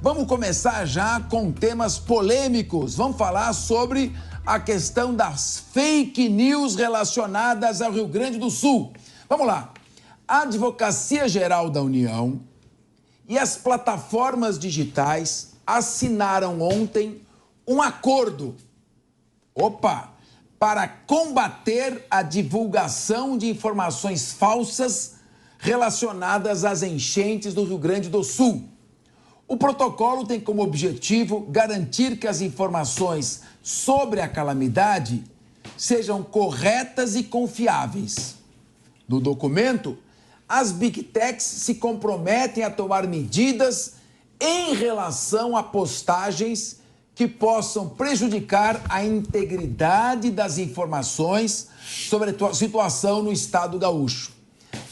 Vamos começar já com temas polêmicos. Vamos falar sobre a questão das fake news relacionadas ao Rio Grande do Sul. Vamos lá. A Advocacia Geral da União e as plataformas digitais assinaram ontem um acordo, para combater a divulgação de informações falsas relacionadas às enchentes do Rio Grande do Sul. O protocolo tem como objetivo garantir que as informações sobre a calamidade sejam corretas e confiáveis. No documento, as Big Techs se comprometem a tomar medidas em relação a postagens que possam prejudicar a integridade das informações sobre a situação no estado gaúcho.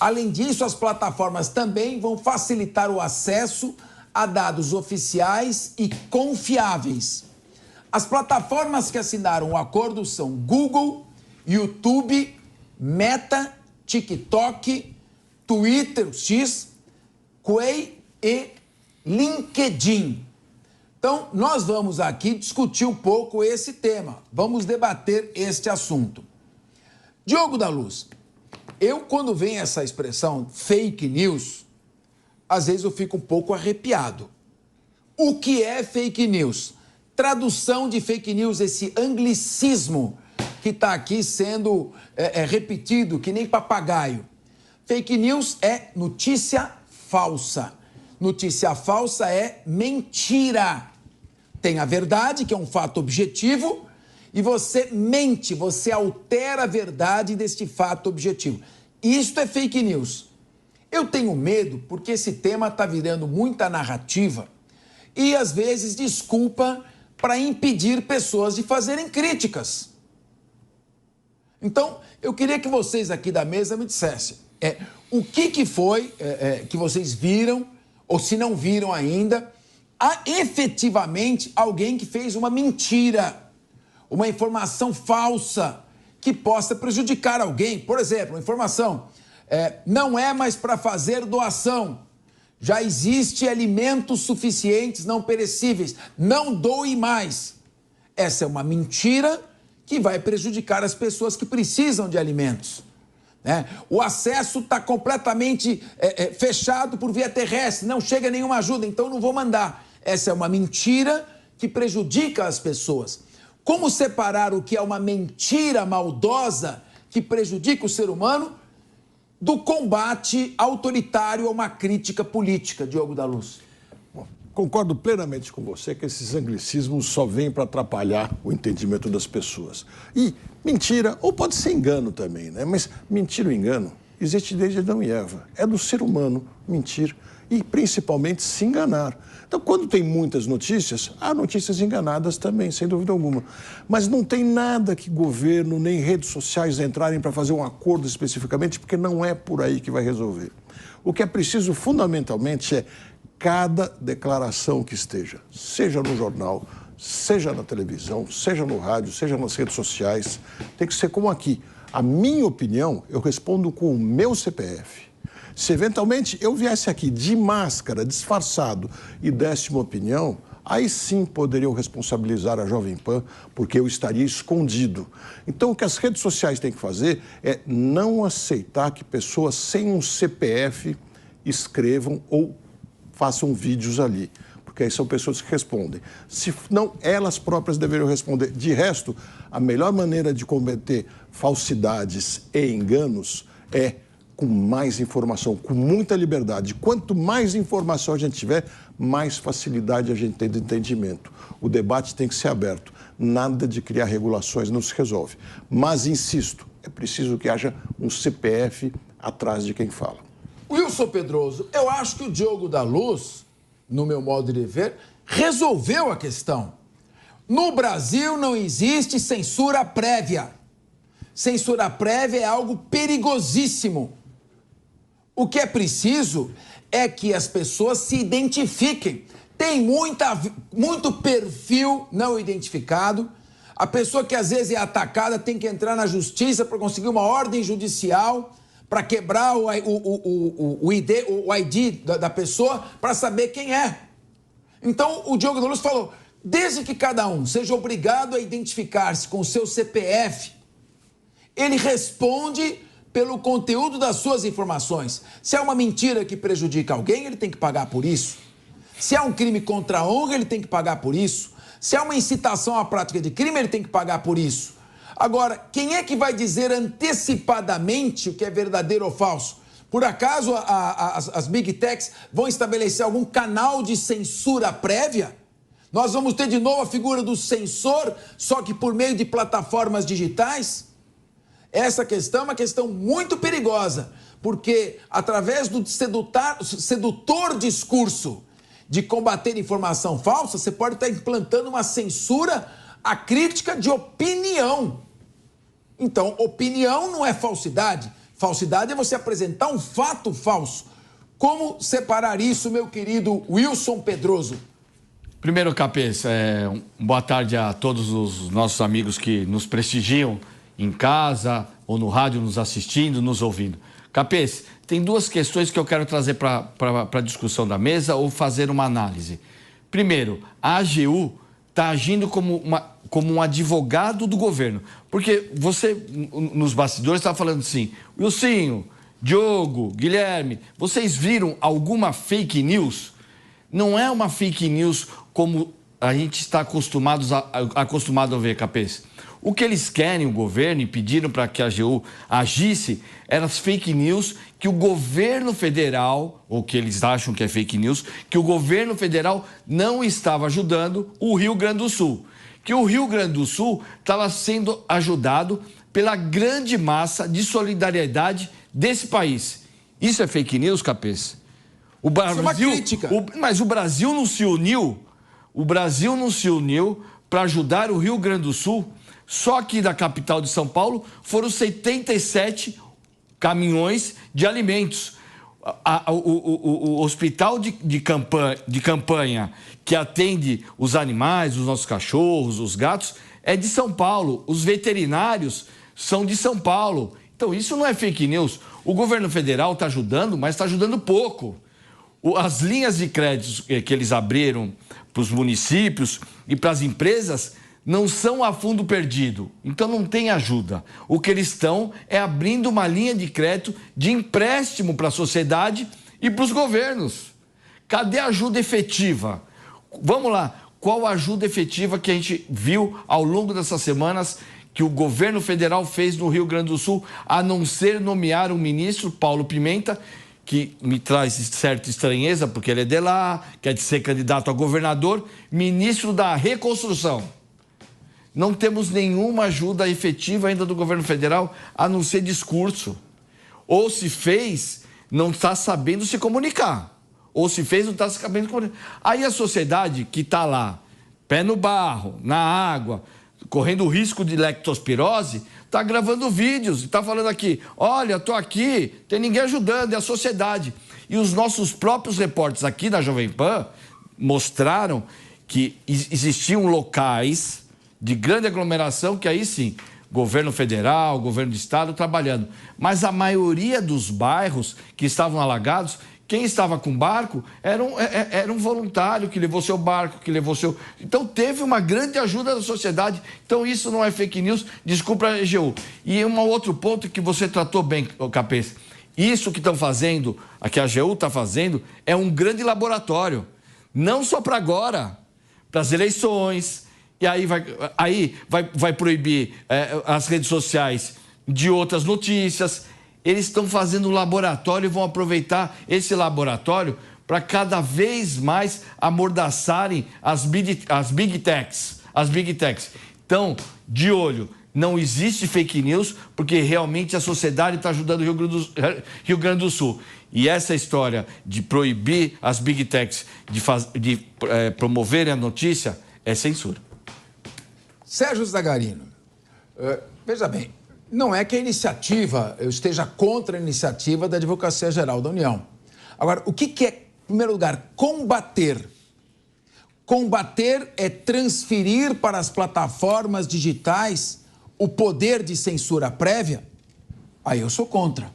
Além disso, as plataformas também vão facilitar o acesso a dados oficiais e confiáveis. As plataformas que assinaram o acordo são Google, YouTube, Meta, TikTok, Twitter X, Quay e LinkedIn. Então, nós vamos aqui discutir um pouco esse tema. Vamos debater este assunto. Diogo da Luz, quando vem essa expressão fake news, às vezes eu fico um pouco arrepiado. O que é fake news? Tradução de fake news, esse anglicismo que está aqui sendo repetido, que nem papagaio. Fake news é notícia falsa. Notícia falsa é mentira. Tem a verdade, que é um fato objetivo, e você mente, você altera a verdade deste fato objetivo. Isto é fake news. Eu tenho medo porque esse tema está virando muita narrativa e, às vezes, desculpa para impedir pessoas de fazerem críticas. Então, eu queria que vocês aqui da mesa me dissessem o que foi que vocês viram, ou se não viram ainda, há efetivamente alguém que fez uma mentira, uma informação falsa que possa prejudicar alguém. Por exemplo, uma informação... não é mais para fazer doação. Já existe alimentos suficientes não perecíveis. Não doe mais. Essa é uma mentira que vai prejudicar as pessoas que precisam de alimentos. O acesso está completamente fechado por via terrestre. Não chega nenhuma ajuda, então não vou mandar. Essa é uma mentira que prejudica as pessoas. Como separar o que é uma mentira maldosa que prejudica o ser humano do combate autoritário a uma crítica política, Diogo da Luz? Bom, concordo plenamente com você que esses anglicismos só vêm para atrapalhar o entendimento das pessoas. E mentira, ou pode ser engano também, né? Mas mentira ou engano existe desde Adão e Eva. É do ser humano mentir e, principalmente, se enganar. Então, quando tem muitas notícias, há notícias enganadas também, sem dúvida alguma. Mas não tem nada que governo nem redes sociais entrarem para fazer um acordo especificamente, porque não é por aí que vai resolver. O que é preciso, fundamentalmente, é cada declaração que esteja, seja no jornal, seja na televisão, seja no rádio, seja nas redes sociais, tem que ser como aqui. A minha opinião, eu respondo com o meu CPF. Se eventualmente eu viesse aqui de máscara, disfarçado, e desse uma opinião, aí sim poderiam responsabilizar a Jovem Pan, porque eu estaria escondido. Então, o que as redes sociais têm que fazer é não aceitar que pessoas sem um CPF escrevam ou façam vídeos ali, porque aí são pessoas que respondem. Se não, elas próprias deveriam responder. De resto, a melhor maneira de combater falsidades e enganos é com mais informação, com muita liberdade. Quanto mais informação a gente tiver, mais facilidade a gente tem de entendimento. O debate tem que ser aberto. Nada de criar regulações não se resolve. Mas, insisto, é preciso que haja um CPF atrás de quem fala. Wilson Pedroso, eu acho que o Diogo da Luz, no meu modo de ver, resolveu a questão. No Brasil não existe censura prévia. Censura prévia é algo perigosíssimo. O que é preciso é que as pessoas se identifiquem. Tem muito perfil não identificado. A pessoa que às vezes é atacada tem que entrar na justiça para conseguir uma ordem judicial para quebrar o ID da pessoa para saber quem é. Então, o Diogo Luz falou, desde que cada um seja obrigado a identificar-se com o seu CPF, ele responde pelo conteúdo das suas informações. Se é uma mentira que prejudica alguém, ele tem que pagar por isso. Se é um crime contra a honra, ele tem que pagar por isso. Se é uma incitação à prática de crime, ele tem que pagar por isso. Agora, quem é que vai dizer antecipadamente o que é verdadeiro ou falso? Por acaso as Big Techs vão estabelecer algum canal de censura prévia? Nós vamos ter de novo a figura do censor, só que por meio de plataformas digitais? Essa questão é uma questão muito perigosa, porque através do sedutor discurso de combater informação falsa, você pode estar implantando uma censura à crítica de opinião. Então, opinião não é falsidade. Falsidade é você apresentar um fato falso. Como separar isso, meu querido Wilson Pedroso? Primeiro, Capês, boa tarde a todos os nossos amigos que nos prestigiam em casa ou no rádio, nos assistindo, nos ouvindo. Capês, tem duas questões que eu quero trazer para a discussão da mesa ou fazer uma análise. Primeiro, a AGU está agindo como um advogado do governo. Porque você, nos bastidores, estava falando assim, Wilsinho, Diogo, Guilherme, vocês viram alguma fake news? Não é uma fake news como a gente está acostumado a ver, Capês. O que eles querem, o governo, e pediram para que a AGU agisse, eram as fake news que o governo federal, ou que eles acham que é fake news, que o governo federal não estava ajudando o Rio Grande do Sul. Que o Rio Grande do Sul estava sendo ajudado pela grande massa de solidariedade desse país. Isso é fake news, Capês? O Brasil, isso é uma crítica. Mas o Brasil não se uniu, para ajudar o Rio Grande do Sul. Só aqui da capital de São Paulo foram 77 caminhões de alimentos. O hospital de campanha que atende os animais, os nossos cachorros, os gatos, é de São Paulo. Os veterinários são de São Paulo. Então, isso não é fake news. O governo federal está ajudando, mas está ajudando pouco. As linhas de créditos que eles abriram para os municípios e para as empresas não são a fundo perdido, então não tem ajuda. O que eles estão é abrindo uma linha de crédito de empréstimo para a sociedade e para os governos. Cadê a ajuda efetiva? Vamos lá, qual a ajuda efetiva que a gente viu ao longo dessas semanas que o governo federal fez no Rio Grande do Sul, a não ser nomear um ministro, Paulo Pimenta, que me traz certa estranheza, porque ele é de lá, quer ser candidato a governador, ministro da Reconstrução. Não temos nenhuma ajuda efetiva ainda do governo federal, a não ser discurso. Ou se fez, não está sabendo se comunicar. Ou se fez, não está sabendo comunicar. Aí a sociedade que está lá, pé no barro, na água, correndo o risco de lectospirose, está gravando vídeos e está falando aqui, olha, estou aqui, tem ninguém ajudando, é a sociedade. E os nossos próprios repórteres aqui da Jovem Pan mostraram que existiam locais de grande aglomeração, que aí sim, governo federal, governo de estado trabalhando. Mas a maioria dos bairros que estavam alagados, quem estava com barco era um voluntário que levou seu barco, que levou seu... Então teve uma grande ajuda da sociedade. Então isso não é fake news, desculpa a AGU. E um outro ponto que você tratou bem, Capês. Isso que estão fazendo, que a AGU está fazendo, é um grande laboratório. Não só para agora, para as eleições. E aí vai proibir as redes sociais de outras notícias. Eles estão fazendo um laboratório e vão aproveitar esse laboratório para cada vez mais amordaçarem as Big Techs. Então, de olho, não existe fake news, porque realmente a sociedade está ajudando o Rio Grande do Sul. E essa história de proibir as Big Techs de promoverem a notícia é censura. Sérgio Zagarino, veja bem, não é que a iniciativa, eu esteja contra a iniciativa da Advocacia Geral da União. Agora, o que é, em primeiro lugar, combater? Combater é transferir para as plataformas digitais o poder de censura prévia? Aí eu sou contra.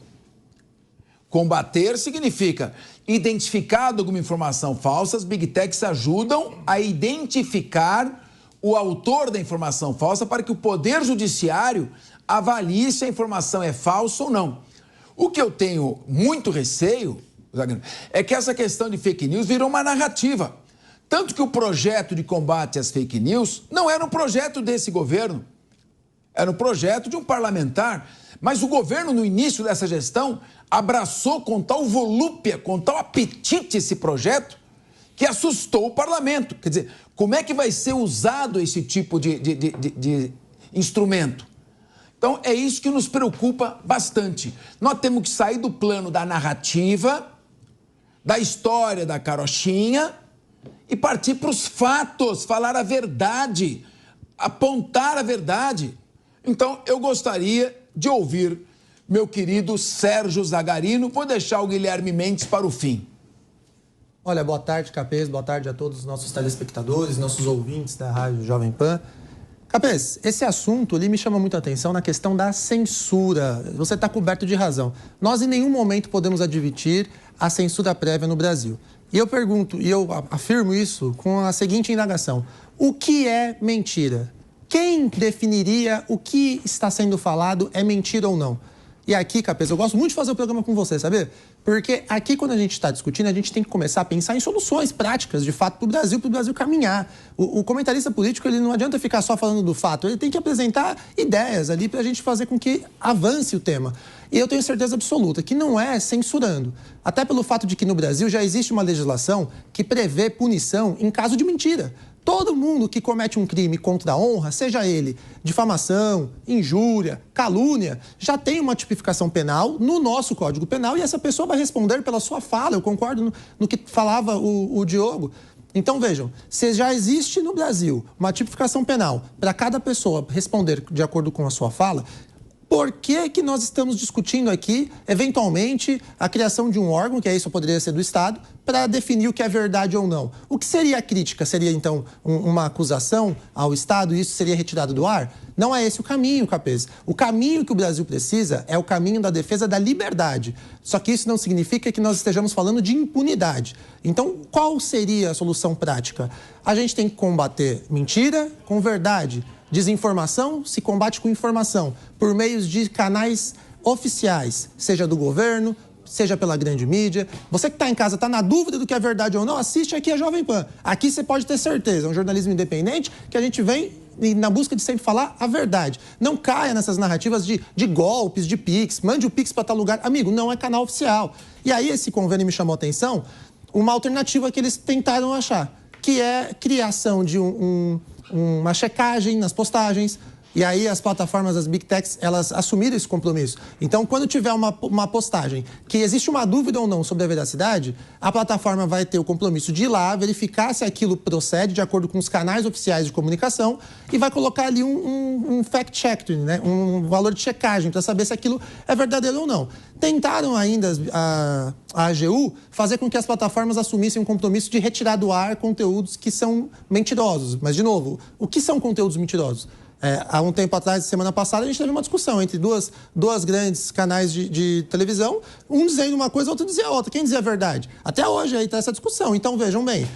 Combater significa identificado alguma informação falsa, as Big Techs ajudam a identificar o autor da informação falsa para que o Poder Judiciário avalie se a informação é falsa ou não. O que eu tenho muito receio, Zagrano, é que essa questão de fake news virou uma narrativa. Tanto que o projeto de combate às fake news não era um projeto desse governo, era um projeto de um parlamentar. Mas o governo, no início dessa gestão, abraçou com tal volúpia, com tal apetite esse projeto, que assustou o parlamento. Quer dizer, como é que vai ser usado esse tipo de instrumento? Então, é isso que nos preocupa bastante. Nós temos que sair do plano da narrativa, da história da carochinha, e partir para os fatos, falar a verdade, apontar a verdade. Então, eu gostaria de ouvir meu querido Sérgio Zagarino. Vou deixar o Guilherme Mendes para o fim. Olha, boa tarde, Capês. Boa tarde a todos os nossos telespectadores, nossos ouvintes da Rádio Jovem Pan. Capês, esse assunto ali me chama muita atenção na questão da censura. Você está coberto de razão. Nós em nenhum momento podemos admitir a censura prévia no Brasil. E eu pergunto, e eu afirmo isso com a seguinte indagação. O que é mentira? Quem definiria o que está sendo falado é mentira ou não? E aqui, Capês, eu gosto muito de fazer o programa com você, sabe? Porque aqui, quando a gente está discutindo, a gente tem que começar a pensar em soluções práticas, de fato, para o Brasil caminhar. O comentarista político, ele não adianta ficar só falando do fato, ele tem que apresentar ideias ali para a gente fazer com que avance o tema. E eu tenho certeza absoluta que não é censurando. Até pelo fato de que no Brasil já existe uma legislação que prevê punição em caso de mentira. Todo mundo que comete um crime contra a honra, seja ele difamação, injúria, calúnia, já tem uma tipificação penal no nosso Código Penal e essa pessoa vai responder pela sua fala. Eu concordo no que falava o Diogo. Então, vejam, se já existe no Brasil uma tipificação penal para cada pessoa responder de acordo com a sua fala, por que nós estamos discutindo aqui, eventualmente, a criação de um órgão, que aí só poderia ser do Estado, para definir o que é verdade ou não? O que seria a crítica? Seria, então, uma acusação ao Estado e isso seria retirado do ar? Não é esse o caminho, Capês. O caminho que o Brasil precisa é o caminho da defesa da liberdade. Só que isso não significa que nós estejamos falando de impunidade. Então, qual seria a solução prática? A gente tem que combater mentira com verdade. Desinformação se combate com informação, por meio de canais oficiais, seja do governo, seja pela grande mídia. Você que está em casa, está na dúvida do que é verdade ou não, assiste aqui a Jovem Pan. Aqui você pode ter certeza, é um jornalismo independente que a gente vem na busca de sempre falar a verdade. Não caia nessas narrativas de golpes, de Pix, mande o Pix para tal lugar. Amigo, não é canal oficial. E aí esse convênio me chamou a atenção, uma alternativa que eles tentaram achar, que é criação de uma checagem nas postagens. E aí as plataformas, as Big Techs, elas assumiram esse compromisso. Então, quando tiver uma postagem que existe uma dúvida ou não sobre a veracidade, a plataforma vai ter o compromisso de ir lá, verificar se aquilo procede de acordo com os canais oficiais de comunicação e vai colocar ali um fact-check, né? Um valor de checagem para saber se aquilo é verdadeiro ou não. Tentaram ainda a AGU fazer com que as plataformas assumissem um compromisso de retirar do ar conteúdos que são mentirosos. Mas, de novo, o que são conteúdos mentirosos? Há um tempo atrás, semana passada, a gente teve uma discussão entre duas grandes canais de televisão, um dizendo uma coisa, outro dizia outra. Quem dizia a verdade? Até hoje aí está essa discussão. Então, vejam bem,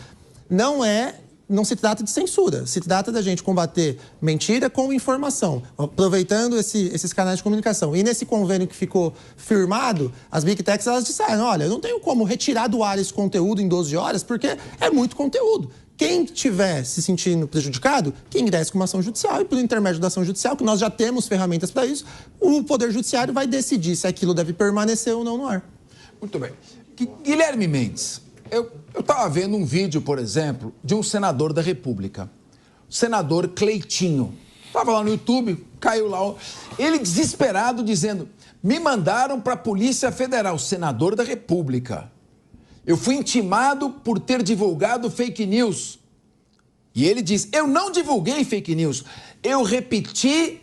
não se trata de censura, se trata da gente combater mentira com informação, aproveitando esses canais de comunicação. E nesse convênio que ficou firmado, as Big Techs, elas disseram, olha, eu não tenho como retirar do ar esse conteúdo em 12 horas, porque é muito conteúdo. Quem estiver se sentindo prejudicado, que ingresse com uma ação judicial e, por intermédio da ação judicial, que nós já temos ferramentas para isso, o Poder Judiciário vai decidir se aquilo deve permanecer ou não no ar. Muito bem. Guilherme Mendes, eu estava vendo um vídeo, por exemplo, de um senador da República, o senador Cleitinho. Estava lá no YouTube, caiu lá, ele desesperado dizendo, me mandaram para a Polícia Federal, senador da República. Eu fui intimado por ter divulgado fake news. E ele diz, eu não divulguei fake news, eu repeti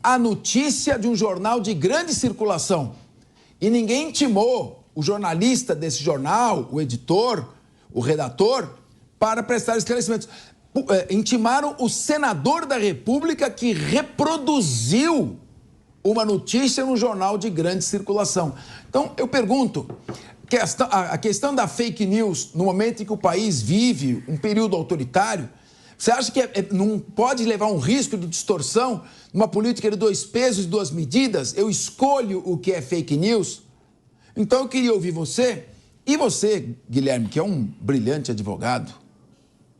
a notícia de um jornal de grande circulação. E ninguém intimou o jornalista desse jornal, o editor, o redator, para prestar esclarecimentos. Intimaram o senador da República que reproduziu uma notícia no jornal de grande circulação. Então, eu pergunto, a questão da fake news, no momento em que o país vive um período autoritário, você acha que não pode levar um risco de distorção numa política de 2 pesos e 2 medidas? Eu escolho o que é fake news? Então eu queria ouvir você, e você, Guilherme, que é um brilhante advogado,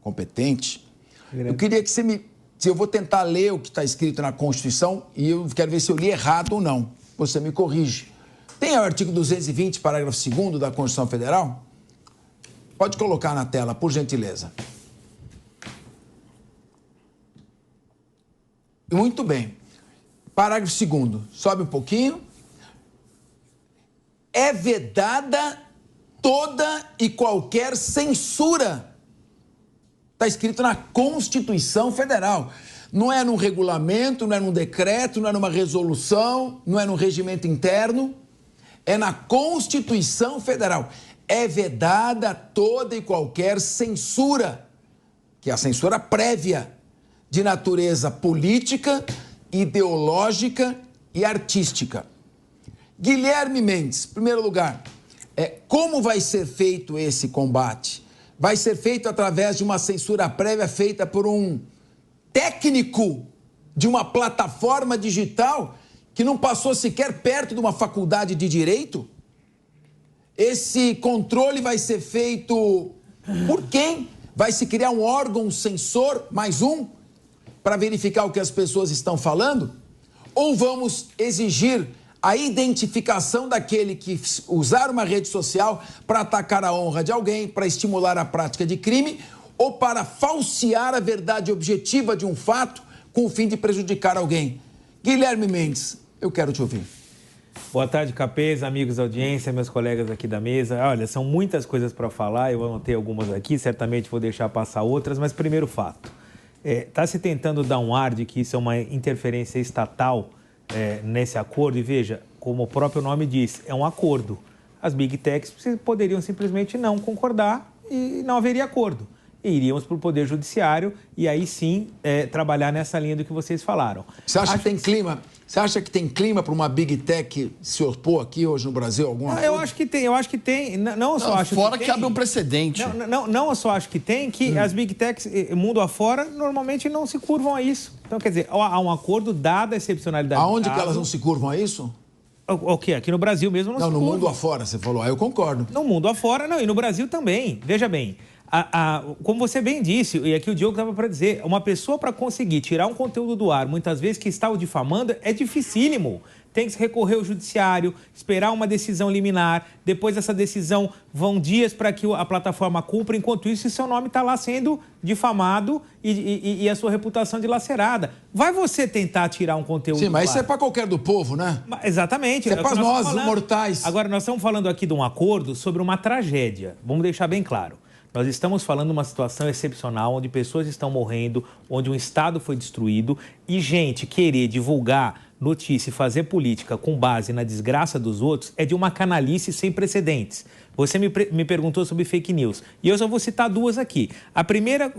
competente, eu queria que você eu vou tentar ler o que está escrito na Constituição e eu quero ver se eu li errado ou não. Você me corrige. Tem o artigo 220, parágrafo 2º da Constituição Federal? Pode colocar na tela, por gentileza. Muito bem. Parágrafo 2º, sobe um pouquinho. É vedada toda e qualquer censura. Está escrito na Constituição Federal. Não é num regulamento, não é num decreto, não é numa resolução, não é num regimento interno. É na Constituição Federal. É vedada toda e qualquer censura, que é a censura prévia, de natureza política, ideológica e artística. Guilherme Mendes, em primeiro lugar, como vai ser feito esse combate? Vai ser feito através de uma censura prévia feita por um técnico de uma plataforma digital que não passou sequer perto de uma faculdade de direito? Esse controle vai ser feito por quem? Vai se criar um órgão censor, mais um, para verificar o que as pessoas estão falando? Ou vamos exigir a identificação daquele que usar uma rede social para atacar a honra de alguém, para estimular a prática de crime ou para falsear a verdade objetiva de um fato com o fim de prejudicar alguém? Guilherme Mendes, eu quero te ouvir. Boa tarde, Capês, amigos da audiência, meus colegas aqui da mesa. Olha, são muitas coisas para falar, eu anotei algumas aqui, certamente vou deixar passar outras, mas primeiro fato. Está se tentando dar um ar de que isso é uma interferência estatal nesse acordo, e veja, como o próprio nome diz, é um acordo. As Big Techs poderiam simplesmente não concordar e não haveria acordo. E iríamos para o Poder Judiciário e aí sim trabalhar nessa linha do que vocês falaram. Você acha que tem clima? Você acha que tem clima para uma Big Tech se opor aqui hoje no Brasil? Eu acho que tem. Não só acho fora que abre um precedente. Não só acho que tem, que as Big Techs, mundo afora, normalmente não se curvam a isso. Então, quer dizer, há um acordo dada a excepcionalidade. Aonde que elas não se curvam a isso? O quê? Aqui no Brasil mesmo não se curvam. Não, no mundo afora, você falou. Eu concordo. No mundo afora, não. E no Brasil também. Veja bem. Como você bem disse, e aqui o Diogo estava para dizer, uma pessoa para conseguir tirar um conteúdo do ar, muitas vezes que está o difamando, é dificílimo. Tem que se recorrer ao judiciário, esperar uma decisão liminar, depois dessa decisão vão dias para que a plataforma cumpra, enquanto isso seu nome está lá sendo difamado e a sua reputação dilacerada. Vai você tentar tirar um conteúdo do ar? Sim, mas isso é para qualquer do povo, né? Exatamente. Isso é para nós, mortais. Agora, nós estamos falando aqui de um acordo sobre uma tragédia. Vamos deixar bem claro. Nós estamos falando de uma situação excepcional, onde pessoas estão morrendo, onde um Estado foi destruído e gente querer divulgar notícia e fazer política com base na desgraça dos outros é de uma canalice sem precedentes. Você me perguntou sobre fake news e eu só vou citar duas aqui. A primeira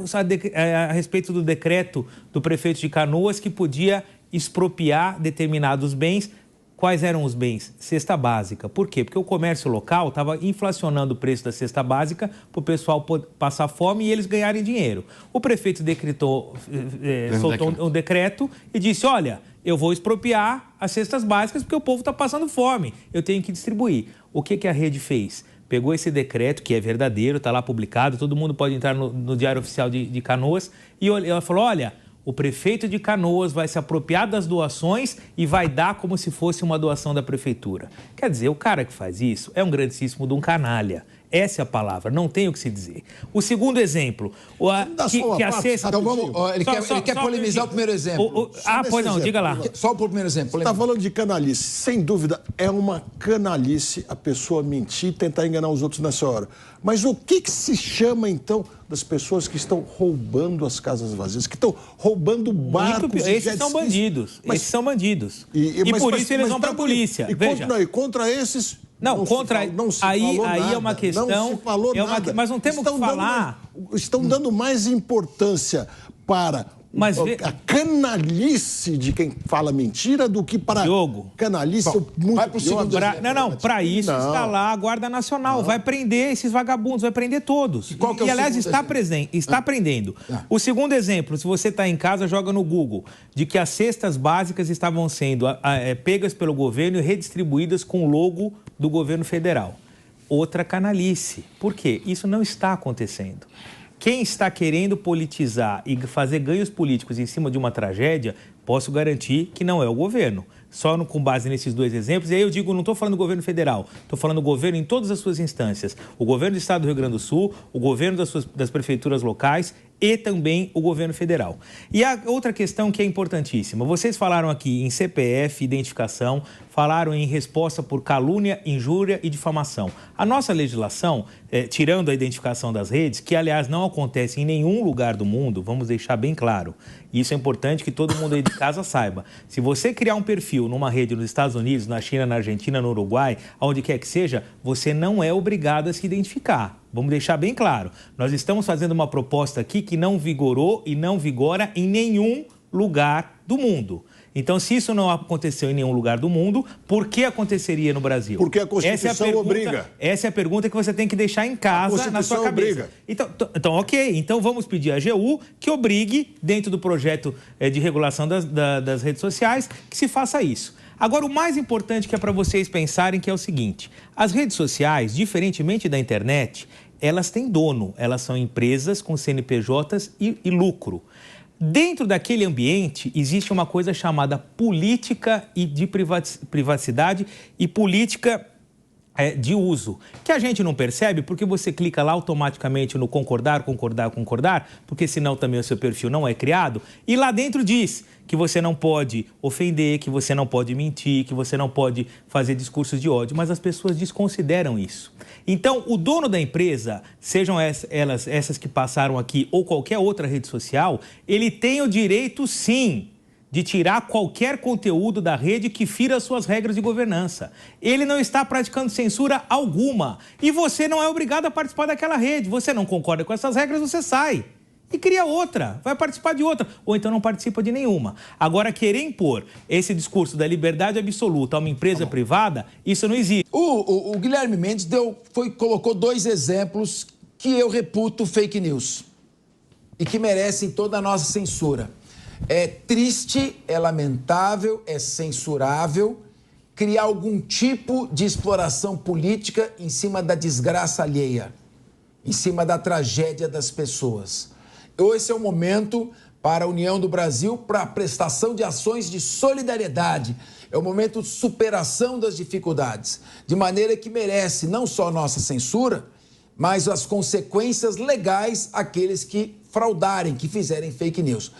a respeito do decreto do prefeito de Canoas que podia expropriar determinados bens. Quais eram os bens? Cesta básica. Por quê? Porque o comércio local estava inflacionando o preço da cesta básica para o pessoal passar fome e eles ganharem dinheiro. O prefeito soltou um decreto e disse, olha, eu vou expropriar as cestas básicas porque o povo está passando fome, eu tenho que distribuir. O que a rede fez? Pegou esse decreto, que é verdadeiro, está lá publicado, todo mundo pode entrar no Diário Oficial de Canoas, e ela falou, olha, o prefeito de Canoas vai se apropriar das doações e vai dar como se fosse uma doação da prefeitura. Quer dizer, o cara que faz isso é um grandíssimo de um canalha. Essa é a palavra, não tem o que se dizer. O segundo exemplo, que a cesta... Então vamos, ele quer polemizar o primeiro exemplo. Pois não, diga lá. Só o primeiro exemplo. Você está falando de canalice. Sem dúvida, é uma canalice a pessoa mentir e tentar enganar os outros nessa hora. Mas o que se chama, então, das pessoas que estão roubando as casas vazias, que estão roubando barcos? Esses são bandidos. Esses são bandidos. E por isso eles vão para a polícia. E contra esses... Não se aí é uma questão... Não se falou nada. Mas não temos que falar... Estão dando mais importância para Mas a canalice de quem fala mentira do que para Diogo, canalice. Vai pro segundo exemplo. Para isso está lá a Guarda Nacional. Vai prender esses vagabundos, vai prender todos. Qual que é o aliás, segundo está prendendo. O segundo exemplo, se você está em casa, joga no Google, de que as cestas básicas estavam sendo pegas pelo governo e redistribuídas com o logo do governo federal. Outra canalice. Por quê? Isso não está acontecendo. Quem está querendo politizar e fazer ganhos políticos em cima de uma tragédia, posso garantir que não é o governo. Só com base nesses dois exemplos, e aí eu digo, não estou falando do governo federal, estou falando do governo em todas as suas instâncias. O governo do Estado do Rio Grande do Sul, o governo das prefeituras locais e também o governo federal. E a outra questão que é importantíssima, vocês falaram aqui em CPF, identificação, falaram em resposta por calúnia, injúria e difamação. A nossa legislação, tirando a identificação das redes, que aliás não acontece em nenhum lugar do mundo, vamos deixar bem claro, isso é importante que todo mundo aí de casa saiba. Se você criar um perfil numa rede nos Estados Unidos, na China, na Argentina, no Uruguai, onde quer que seja, você não é obrigado a se identificar. Vamos deixar bem claro. Nós estamos fazendo uma proposta aqui que não vigorou e não vigora em nenhum lugar do mundo. Então, se isso não aconteceu em nenhum lugar do mundo, por que aconteceria no Brasil? Porque a Constituição obriga. Essa é a pergunta que você tem que deixar em casa, na sua cabeça. Então, ok. Então, vamos pedir à AGU que obrigue, dentro do projeto de regulação das redes sociais, que se faça isso. Agora, o mais importante que é para vocês pensarem que é o seguinte. As redes sociais, diferentemente da internet, elas têm dono. Elas são empresas com CNPJs e lucro. Dentro daquele ambiente, existe uma coisa chamada política de privacidade e política de uso, que a gente não percebe porque você clica lá automaticamente no concordar, porque senão também o seu perfil não é criado, e lá dentro diz que você não pode ofender, que você não pode mentir, que você não pode fazer discursos de ódio, mas as pessoas desconsideram isso. Então, o dono da empresa, sejam essas que passaram aqui ou qualquer outra rede social, ele tem o direito, sim, de tirar qualquer conteúdo da rede que fira as suas regras de governança. Ele não está praticando censura alguma. E você não é obrigado a participar daquela rede. Você não concorda com essas regras, você sai. E cria outra, vai participar de outra, ou então não participa de nenhuma. Agora, querer impor esse discurso da liberdade absoluta a uma empresa privada, isso não existe. O Guilherme Mendes colocou dois exemplos que eu reputo fake news e que merecem toda a nossa censura. É triste, é lamentável, é censurável criar algum tipo de exploração política em cima da desgraça alheia, em cima da tragédia das pessoas. Esse é o momento para a União do Brasil, para a prestação de ações de solidariedade. É o momento de superação das dificuldades, de maneira que merece não só nossa censura, mas as consequências legais àqueles que fraudarem, que fizerem fake news.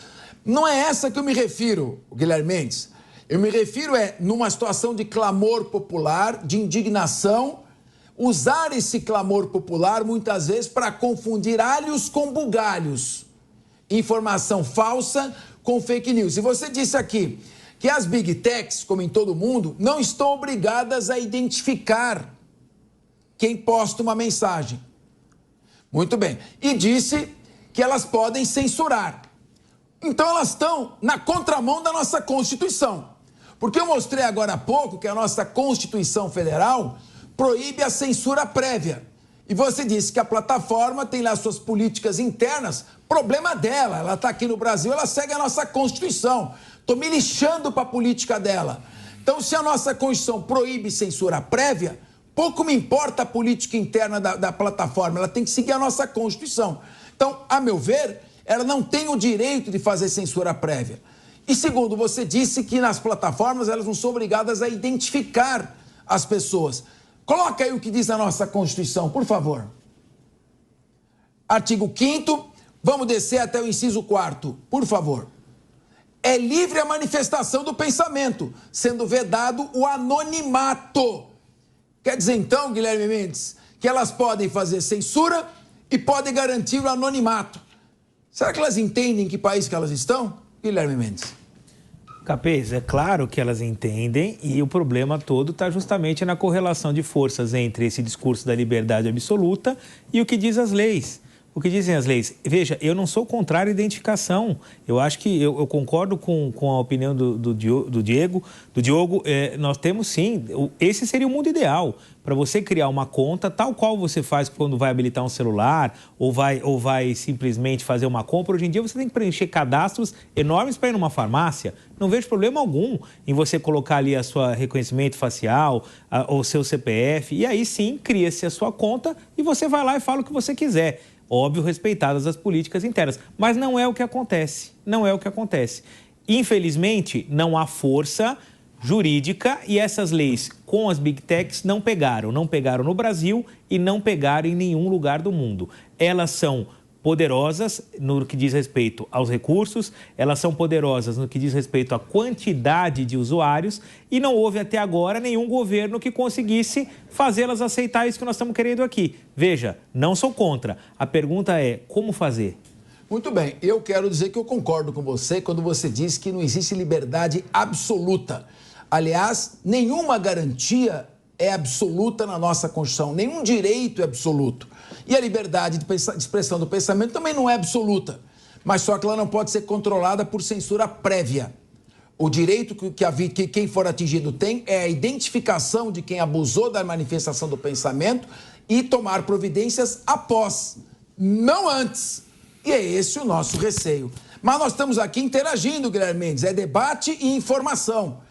Não é essa que eu me refiro, Guilherme Mendes. Eu me refiro numa situação de clamor popular, de indignação, usar esse clamor popular muitas vezes para confundir alhos com bugalhos. Informação falsa com fake news. E você disse aqui que as big techs, como em todo mundo, não estão obrigadas a identificar quem posta uma mensagem. Muito bem. E disse que elas podem censurar. Então elas estão na contramão da nossa Constituição. Porque eu mostrei agora há pouco que a nossa Constituição Federal proíbe a censura prévia. E você disse que a plataforma tem lá suas políticas internas, problema dela. Ela está aqui no Brasil, ela segue a nossa Constituição. Estou me lixando para a política dela. Então, se a nossa Constituição proíbe censura prévia, pouco me importa a política interna da plataforma, ela tem que seguir a nossa Constituição. Então, a meu ver, ela não tem o direito de fazer censura prévia. E segundo, você disse que nas plataformas elas não são obrigadas a identificar as pessoas. Coloca aí o que diz a nossa Constituição, por favor. Artigo 5º, vamos descer até o inciso 4º, por favor. É livre a manifestação do pensamento, sendo vedado o anonimato. Quer dizer, então, Guilherme Mendes, que elas podem fazer censura e podem garantir o anonimato. Será que elas entendem em que país que elas estão, Guilherme Mendes? Capês, é claro que elas entendem e o problema todo está justamente na correlação de forças entre esse discurso da liberdade absoluta e o que diz as leis. o que dizem as leis. Veja, eu não sou contrário à identificação. Eu acho que eu concordo com a opinião do Diogo. Nós temos sim, esse seria o mundo ideal, para você criar uma conta, tal qual você faz quando vai habilitar um celular ou vai simplesmente fazer uma compra. Hoje em dia você tem que preencher cadastros enormes para ir numa farmácia. Não vejo problema algum em você colocar ali a sua reconhecimento facial, o seu CPF, e aí sim cria-se a sua conta e você vai lá e fala o que você quiser. Óbvio, respeitadas as políticas internas. Mas não é o que acontece. Não é o que acontece. Infelizmente, não há força jurídica e essas leis com as Big Techs não pegaram. Não pegaram no Brasil e não pegaram em nenhum lugar do mundo. Elas são poderosas no que diz respeito aos recursos, elas são poderosas no que diz respeito à quantidade de usuários e não houve até agora nenhum governo que conseguisse fazê-las aceitar isso que nós estamos querendo aqui. Veja, não sou contra. A pergunta é como fazer? Muito bem, eu quero dizer que eu concordo com você quando você diz que não existe liberdade absoluta. Aliás, nenhuma garantia é absoluta na nossa Constituição, nenhum direito é absoluto. E a liberdade de expressão do pensamento também não é absoluta, mas só que ela não pode ser controlada por censura prévia. O direito que quem for atingido tem é a identificação de quem abusou da manifestação do pensamento e tomar providências após, não antes. E é esse o nosso receio. Mas nós estamos aqui interagindo, Guilherme Mendes, é debate e informação.